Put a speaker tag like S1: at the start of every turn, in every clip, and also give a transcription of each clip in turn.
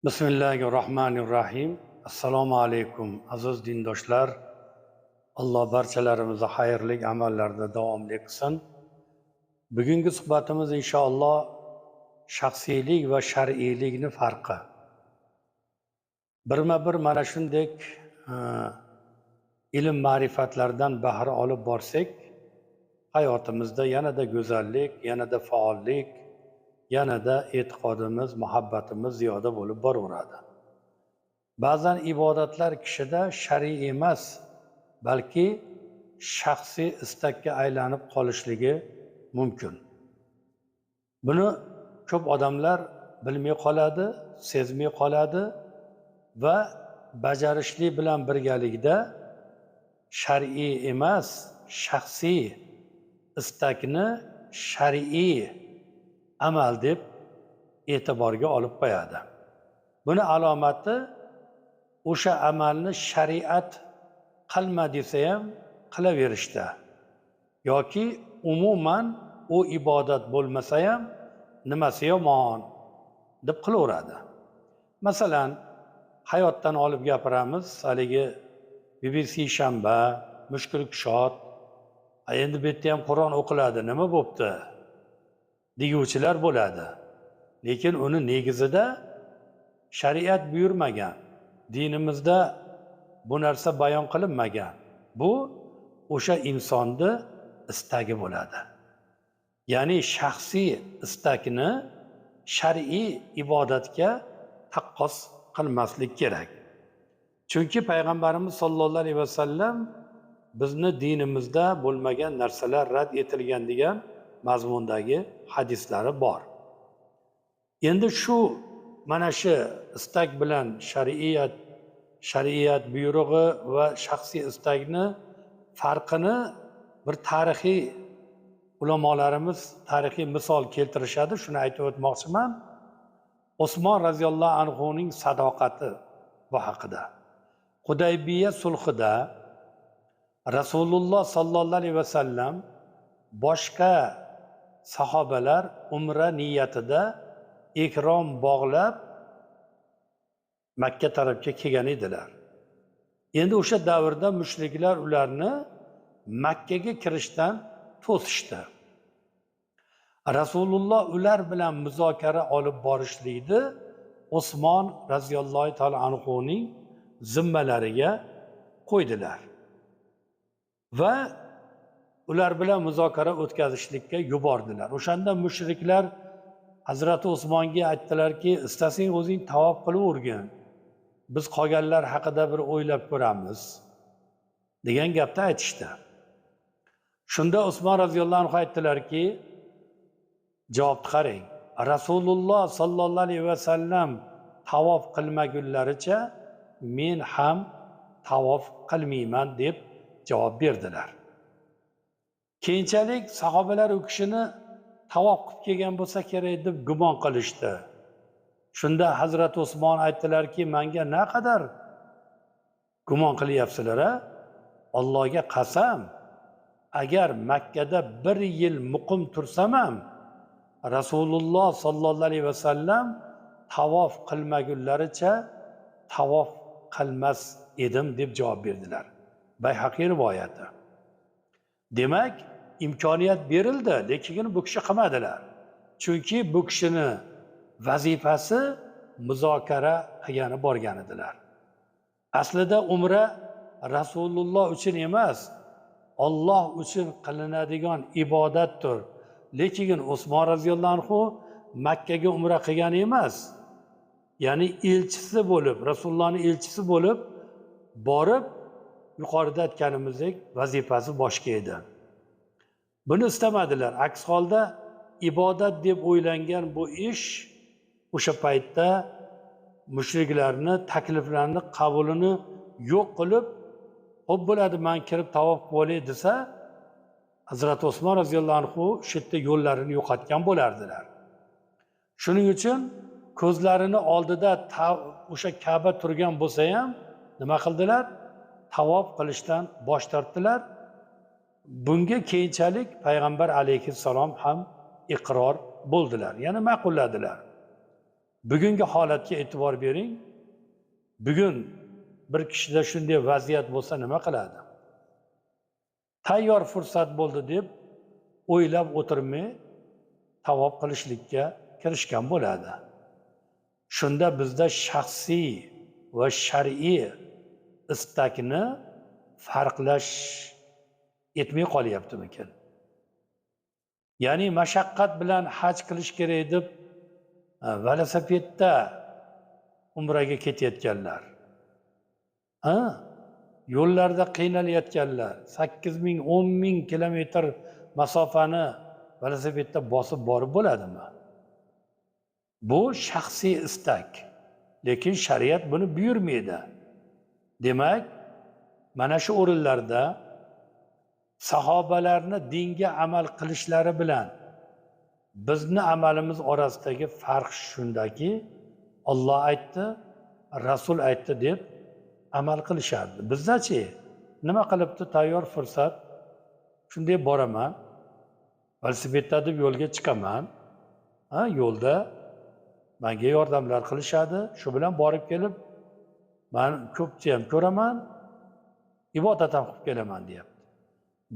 S1: Bismillahirrohmanirrohim. Assalomu alaykum aziz dindoshlar. Alloh barchalarimizni xayrli amallarda davomli qilsin. Bugungi suhbatimiz inshaalloh shaxsiylik va shar'iylikning farqi. Birma-bir mana shunday ilm ma'rifatlardan bahra olib borsak, hayotimizda yanada go'zallik, yanada faollik, yanada e'tiqodimiz, muhabbatimiz ziyoda bo'lib boraveradi. Ba'zan ibodatlar kishida shar'iy emas, balki shaxsiy istakka aylanib qolishligi mumkin. Buni ko'p odamlar bilmay qoladi, sezmay qoladi va bajarishlik bilan birgalikda shar'iy emas, shaxsiy istakni shar'iy amal deb e'tiborga olib qo'yadi. Buni alomati o'sha amalni shariat qilma desa ham qilaverishda yoki umuman u ibodat bo'lmasa ham nimasi yomon deb qilaveradi. Masalan, hayotdan olib gapiramiz, haligi BBC shanba, mushkul kushot, endi bu yerda ham Qur'on o'qiladi, nima bo'pti deguvchilar bo'ladi. Lekin uni negizida shariat buyurmagan, dinimizda bu narsa bayon qilinmagan. Bu o'sha insonni istagi bo'ladi. Ya'ni shaxsiy istakni shar'iy ibodatga taqqos qilmaslik kerak. Chunki payg'ambarimiz sollallohu alayhi vasallam bizni dinimizda bo'lmagan narsalar rad etilgan degan mazmundagi hadislari bor. Endi shu mana shu istak bilan shariat buyrug'i va shaxsiy istakni farqini bir tarixiy ulamolarimiz tarixiy misol keltirishadi. Shuni aytib o'tmoqchiman. Osmon roziyallohu anhuning sadoqati bu haqida. Hudaybiya sulhida Rasululloh sallallohu alayhi vasallam boshqa sahobalar umra niyatida ikrom bog'lab Makka tarafga kelgan edilar. Endi o'sha davrda mushriklar ularni Makkaga kirishdan to'sishdi. Rasululloh ular bilan muzokara olib borishlikni Osmon roziyallohu ta'ala anhuning zimmalariga qo'ydilar. Va ular bilan muzokara o'tkazishlikka yubordilar. O'shanda mushriklar Hazrati Osmonga aytdilarki, istasang o'zing tavof qilib o'rgin. Biz qolganlar haqida bir o'ylab ko'ramiz degan gapni aytishdi. Shunda Osmon roziyallohu anhu aytdilarki, javobni qarang. Rasululloh sallallohu alayhi vasallam tavof qilmagunlaricha men ham tavof qilmayman deb javob berdilar. Keyinchalik sahobalar u kishini tavof qilib kelgan bo'lsa kerak deb gumon qilishdi. Shunda Hazrat Osmon aytdilarki, menga naqadar gumon qilyapsizlar a? Allohga qasam, agar Makkada 1 yil muqim tursam ham Rasululloh sallallohu alayhi vasallam tavof qilmagunlaricha tavof qilmas edim deb javob berdilar. Bayhaqiy rivoyati. Demak, imkoniyat berildi, lekin bu kishi qilmadilar. Chunki bu kishini vazifasi muzokara qilgani borgan edilar. Aslida umra Rasululloh uchun emas, Alloh uchun qilinadigan ibodatdir. Lekin Osmon roziyallohu anhu Makkaga umra qilgani emas. Ya'ni elchisi bo'lib, Rasulullohning elchisi bo'lib borib, yuqorida aytganimizdek vazifasi boshqa edi. Buni istamadilar. Aks holda ibodat deb o'ylangan bu ish o'sha paytda mushriklarni takliflarini qabulini yo'q qilib, "Xo'p bo'ladi, men kirib tavof qilay" desa, Hazrat Osmon roziyallohu anhu shu yerda yo'llarini yo'qotgan bo'lardilar. Shuning uchun ko'zlarini oldida o'sha Ka'ba turgan bo'lsa ham nima qildilar? Tavof qilishdan bosh tortdilar. Bunga keyinchalik payg'ambar alayhissalom ham iqror bo'ldilar, ya'ni ma'qulladilar. Bugungi holatga e'tibor bering. Bugun bir kishida shunday vaziyat bo'lsa nima qiladi? Tayyor fursat bo'ldi deb o'ylab o'tirmay tavob qilishlikka kirishgan bo'ladi. Shunda bizda shaxsiy va shar'iy istakni farqlash etmay qolyaptimikin? Ya'ni mashaqqat bilan haj qilish kerak deb velosipedda umraga ketayotganlar, yo'llarda qiynalayotganlar, 8 ming, 10 ming kilometr masofani velosipedda bosib borib bo'ladimi? Bu shaxsiy istak. Lekin shariat buni buyurmaydi. Demak, mana shu o'rinlarda sahobalarni dinga amal qilishlari bilan bizni amalimiz orasidagi farq shundaki, Alloh aytdi, Rasul aytdi deb amal qilishardi. Bizdachi nima qilibdi? Tayyor fursat, shunday boraman, velosipedda deb yo'lga chiqaman, yo'lda menga yordamlar qilishadi, shu bilan borib kelib men ko'pcha ham ko'raman, ibodat ham qilib kelaman deyapti.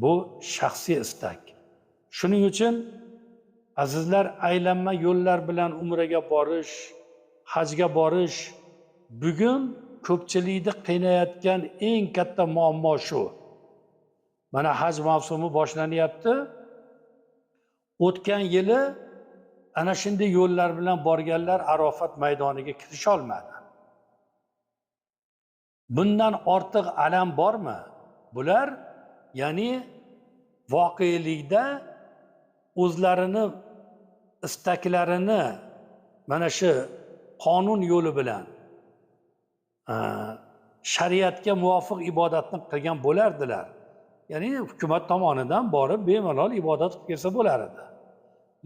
S1: Bu shaxsiy istak. Shuning uchun azizlar, aylanma yo'llar bilan umraga borish, hajga borish bugun ko'pchilikni qiynayotgan eng katta muammo shu. Mana haj mavsumi boshlanyapti. O'tgan yili ana shunday yo'llar bilan borganlar Arofat maydoniga kirisha olmadi. Bundan ortiq alam bormi? Bular ya'ni voqelikda o'zlarini istaklarini mana shu qonun yo'li bilan shariatga muvofiq ibodatni qilgan bo'lardilar. Ya'ni hukumat tomonidan borib bemalol ibodat qilib kelsa bo'lar edi.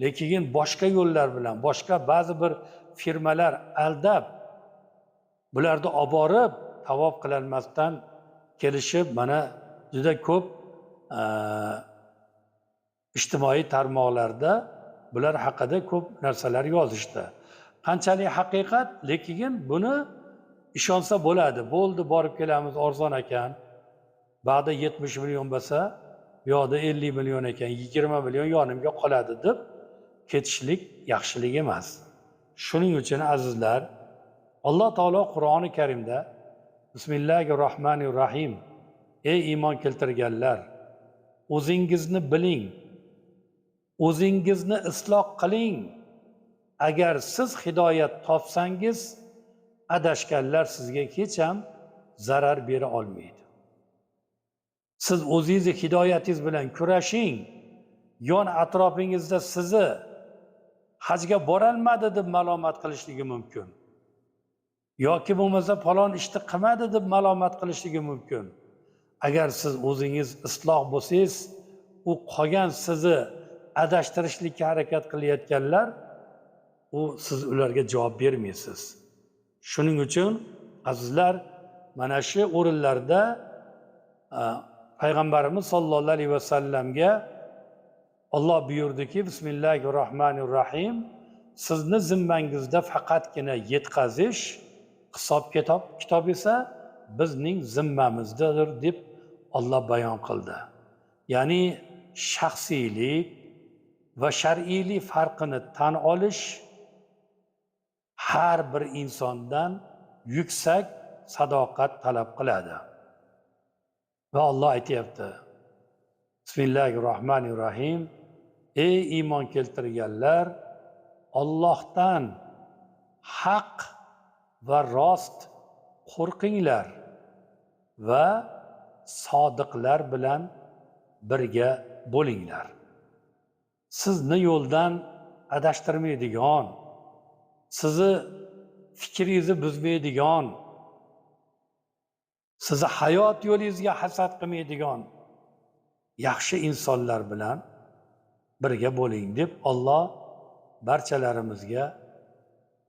S1: Lekin boshqa yo'llar bilan, boshqa ba'zi bir firmalar aldab bularni olib borib tavob qilinmasdan kelishib, mana juda ko'p ijtimoiy tarmoqlarda bular haqida ko'p narsalar yozishdi. Qanchalik haqiqat, lekin buni ishonsa bo'ladi. Bo'ldi, borib kelamiz, arzon ekan. Ba'da 70 million bo'lsa, bu yoqda 50 million ekan, 20 million yonimga qoladi deb ketishlik yaxshilik emas. Shuning uchun azizlar, Alloh taolo Qur'oni Karimda Bismillahirrohmanirrohim, ey iymon keltirganlar, o'zingizni biling, o'zingizni isloh qiling. Agar siz hidoyat topsangiz, adashganlar sizga hech ham zarar bera olmaydi. Siz o'zingizni hidoyatingiz bilan kurashing. Yon atrofingizda sizni hajga borolmadi deb malomat qilishligi mumkin. Yoki bo'lmasa falon ishni qilmadi deb malomat qilishligi mumkin. Agar siz o'zingiz isloh bo'lsangiz, u qolgan sizni adashtirishlikka harakat qilayotganlar, siz ularga javob bermaysiz. Shuning uchun azizlar, mana shu o'rinlarda payg'ambarimiz sollallohu alayhi vasallamga Alloh buyurdiki, Bismillahirrohmanirrohim, sizni zimmangizda faqatgina yetkazish, hisob kitob esa bizning zimmamizdadir deb Alloh bayon qildi. Ya'ni shaxsiylik va shar'iylik farqini tan olish har bir insondan yuksak sadoqat talab qiladi. Va Alloh aytayapti, Bismillahirrohmanirrohim, ey iymon keltirganlar, Allohdan haq va rost qo'rqinglar va sodiqlar bilan birga bo'linglar. Sizni yo'ldan adashtirmaydigan, sizni fikringizni buzmaydigan, sizni hayot yo'lingizga hasad qilmaydigan yaxshi insonlar bilan birga bo'ling deb Alloh barchalarimizga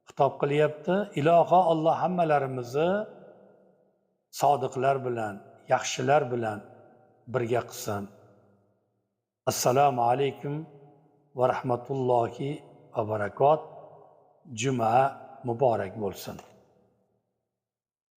S1: xitob qilyapti. Iloho Alloh hammalarimizni sodiqlar bilan, yaxshilar bilan birga qilsin. Assalomu alaykum va rahmatullohi va barakot. Juma muborak bo'lsin.